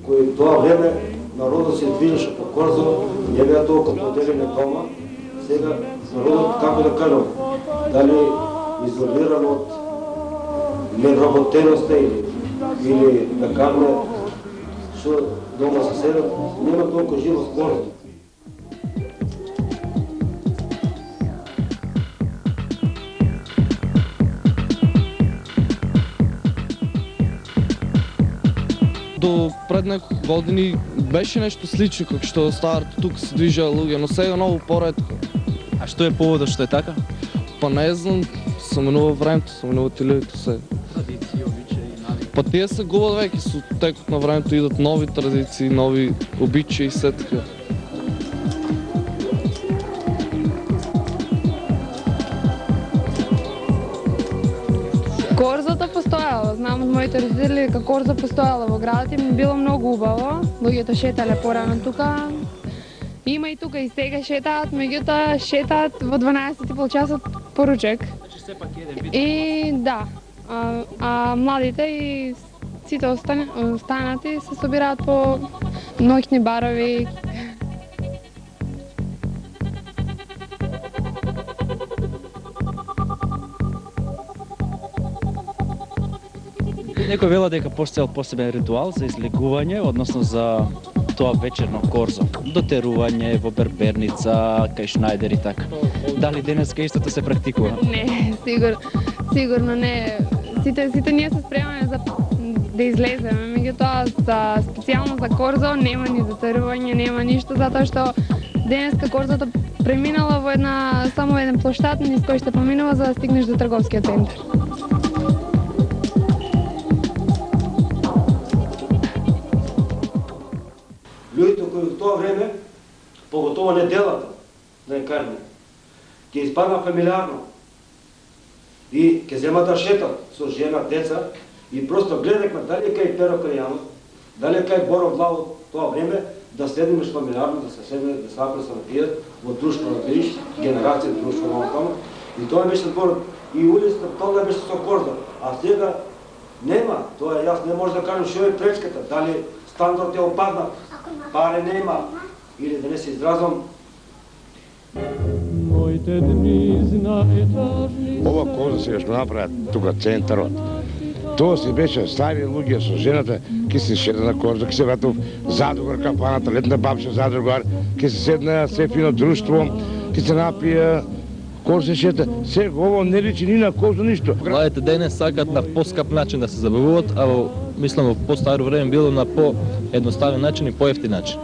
кои тоа време народот се движеше по корзо, не беа толку поделени дома. Сега народот, како да кажам, дали изолиран од невработеноста или да кажем што дома се седат, нема толку живост корзо. До пред неколку години беше нешто слично како што старото тук се движеа луѓе, но сега многу поретко. А што е поводот што е така? Па не знам, се менува времето, се менуват и луѓето се. Традиции, обичаи, навики. Па тие се губат веќе, со текот на времето идат нови традиции, нови обичаи и се така. Корзото постојало, знам од моите родители дека корзо постојало во градот и ми било многу убаво. Луѓето шетале порано тука. Има и тука и сега шетаат, меѓутоа шетаат во 12:30 часот по ручек. Значи сепак еден вид. И да, а младите и сите останати се собираат по ноќни барови. Некој вела дека постоел посебен ритуал за излегување, односно за тоа вечерно корзо. Дотерување во берберница, кај Шнајдер и така. Дали денеска истото се практикува? Не, сигурно не. Сите ние се спремаме за да излеземе, меѓутоа специјално за корзо нема ни дотерување, нема ништо, затоа што денеска корзото преминало во само еден плоштад низ кој што поминува за да стигнеш до трговскиот центар. Луѓето кои во тоа време, поготово неделата, да ја кажем, ќе испадна фамилиарно и ќе земат да шетат со жена, деца и просто гледахме дали кај Перо Крајанов, дали кај Боро Влав тоа време да седнеш фамилиарно, да се седне, да сапре се напијат во друштво на Криш, генерација друштво на таму. И тоа беше зборот. И улицата тоа беше со корзо, а сега нема. Тоа јас не може да кажам што е пречката, дали стандард е опаднат, паре нема, или да не се изразвам. Ова корзо сега што направат тука центарот, тоа си беше стари луѓе со жената, ке се шеда на корзо, ке се вратов Задругар капаната, летна бабша Задругар, ке се седна се фино друштво, ке се напија, корзо се шета. Сега ово не личи ни на корзо ништо. Младите денес сакат на поскап начин да се забавуваат, а мислам во по-старо време било на по-едноставен начин и по-евтин начин.